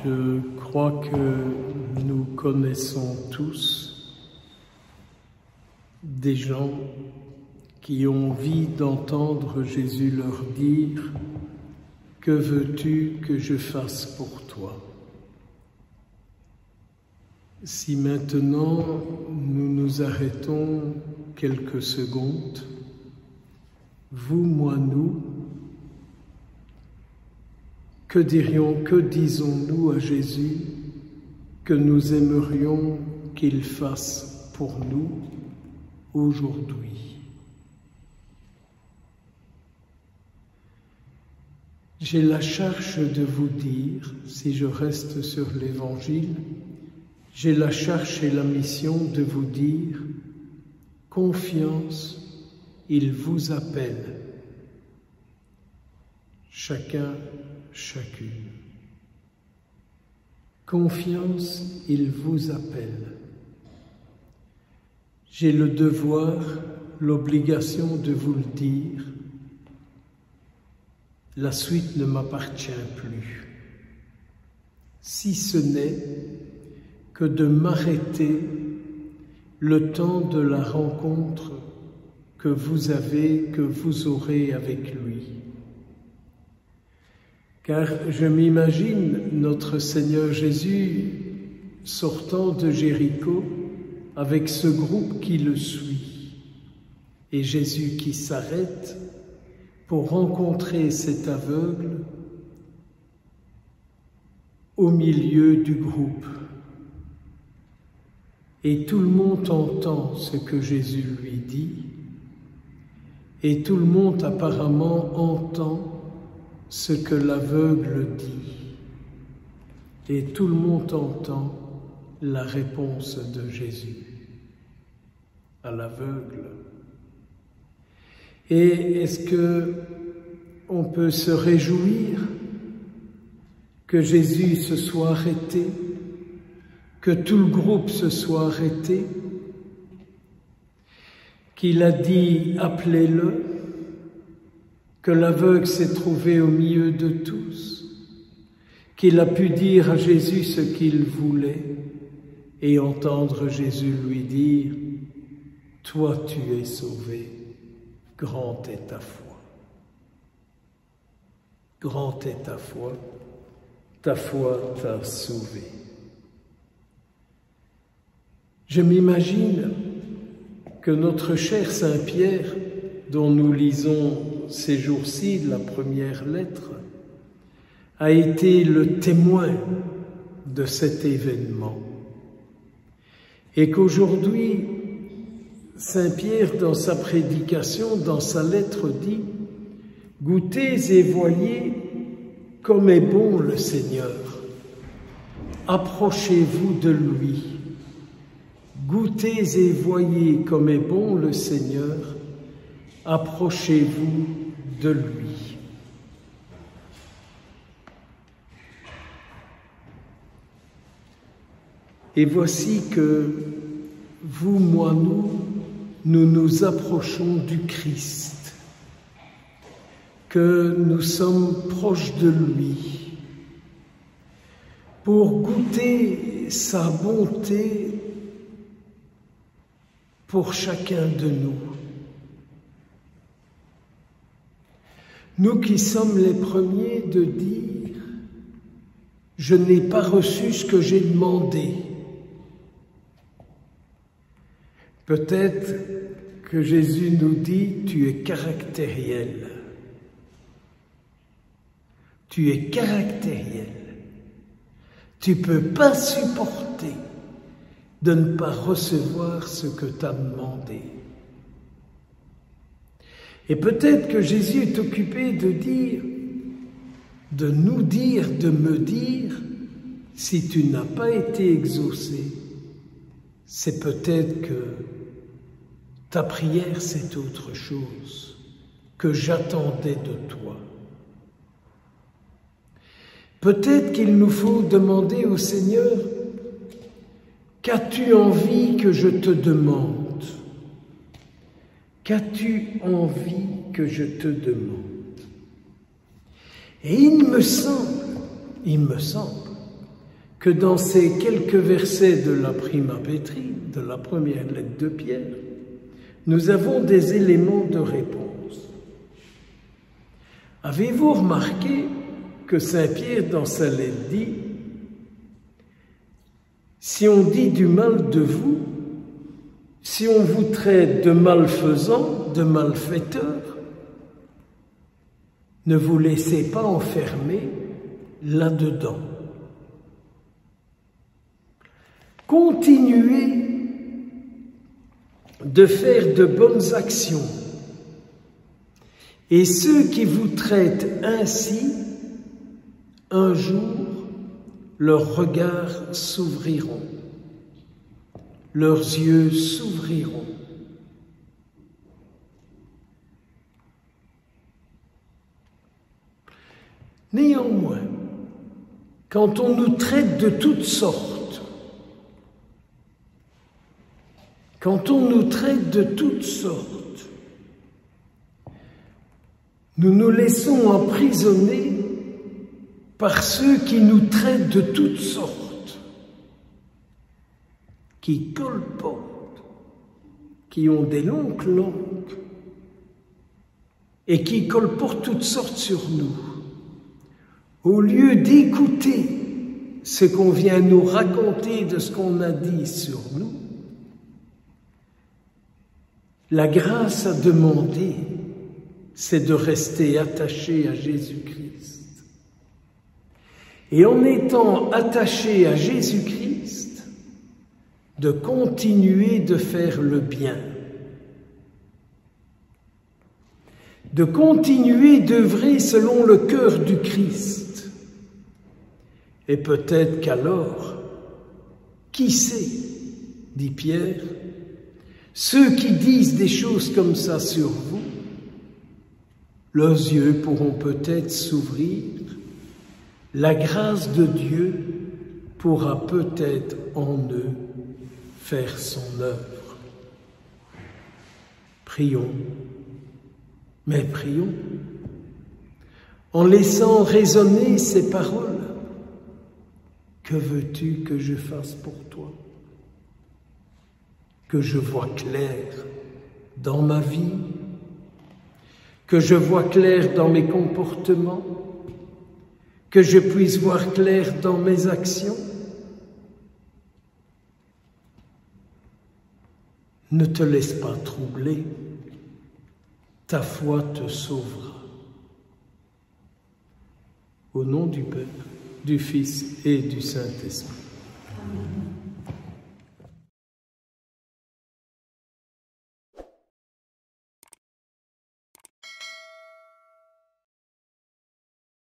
Je crois que nous connaissons tous des gens qui ont envie d'entendre Jésus leur dire « Que veux-tu que je fasse pour toi ?» Si maintenant nous nous arrêtons quelques secondes, vous, moi, nous, que disons-nous à Jésus que nous aimerions qu'il fasse pour nous aujourd'hui? J'ai la charge de vous dire, si je reste sur l'Évangile, j'ai la charge et la mission de vous dire, confiance, il vous appelle. Chacun, chacune. Confiance, il vous appelle. J'ai le devoir, l'obligation de vous le dire. La suite ne m'appartient plus. Si ce n'est que de m'arrêter le temps de la rencontre que vous aurez avec lui. Car je m'imagine notre Seigneur Jésus sortant de Jéricho avec ce groupe qui le suit, et Jésus qui s'arrête pour rencontrer cet aveugle au milieu du groupe. Et tout le monde entend ce que Jésus lui dit, et tout le monde apparemment entend ce que l'aveugle dit, et tout le monde entend la réponse de Jésus à l'aveugle. Et est-ce que on peut se réjouir que Jésus se soit arrêté, que tout le groupe se soit arrêté, qu'il a dit « appelez-le », que l'aveugle s'est trouvé au milieu de tous, qu'il a pu dire à Jésus ce qu'il voulait et entendre Jésus lui dire « Toi tu es sauvé, grande est ta foi. Grande est ta foi t'a sauvé. » Je m'imagine que notre cher Saint-Pierre, dont nous lisons ces jours-ci la première lettre, a été le témoin de cet événement. Et qu'aujourd'hui, Saint-Pierre, dans sa prédication, dans sa lettre, dit « Goûtez et voyez comme est bon le Seigneur. Approchez-vous de lui. Goûtez et voyez comme est bon le Seigneur. Approchez-vous de lui. » Et voici que vous, moi, nous nous approchons du Christ, que nous sommes proches de lui, pour goûter sa bonté pour chacun de nous. Nous qui sommes les premiers de dire « Je n'ai pas reçu ce que j'ai demandé ». Peut-être que Jésus nous dit « Tu es caractériel ». Tu es caractériel. Tu ne peux pas supporter de ne pas recevoir ce que tu as demandé. Et peut-être que Jésus est occupé de me dire, si tu n'as pas été exaucé, c'est peut-être que ta prière c'est autre chose que j'attendais de toi. Peut-être qu'il nous faut demander au Seigneur, qu'as-tu envie que je te demande? Qu'as-tu envie que je te demande? Et il me semble que dans ces quelques versets de la Prima Petri, de la première lettre de Pierre, nous avons des éléments de réponse. Avez-vous remarqué que Saint Pierre, dans sa lettre, dit « Si on dit du mal de vous, si on vous traite de malfaisants, de malfaiteurs, ne vous laissez pas enfermer là-dedans. Continuez de faire de bonnes actions. Et ceux qui vous traitent ainsi, un jour, leurs regards s'ouvriront, leurs yeux s'ouvriront. Néanmoins, quand on nous traite de toutes sortes, nous nous laissons emprisonner par ceux qui nous traitent de toutes sortes, qui colportent, qui ont des longues langues et qui colportent toutes sortes sur nous. Au lieu d'écouter ce qu'on vient nous raconter de ce qu'on a dit sur nous, la grâce à demander, c'est de rester attaché à Jésus-Christ. Et en étant attaché à Jésus-Christ, de continuer de faire le bien, de continuer d'œuvrer selon le cœur du Christ. Et peut-être qu'alors, qui sait, dit Pierre, ceux qui disent des choses comme ça sur vous, leurs yeux pourront peut-être s'ouvrir, la grâce de Dieu pourra peut-être en eux faire son œuvre. Prions, mais prions, en laissant résonner ces paroles. Que veux-tu que je fasse pour toi? Que je vois clair dans ma vie, que je vois clair dans mes comportements, que je puisse voir clair dans mes actions. Ne te laisse pas troubler, ta foi te sauvera. Au nom du Père, du Fils et du Saint-Esprit. Amen.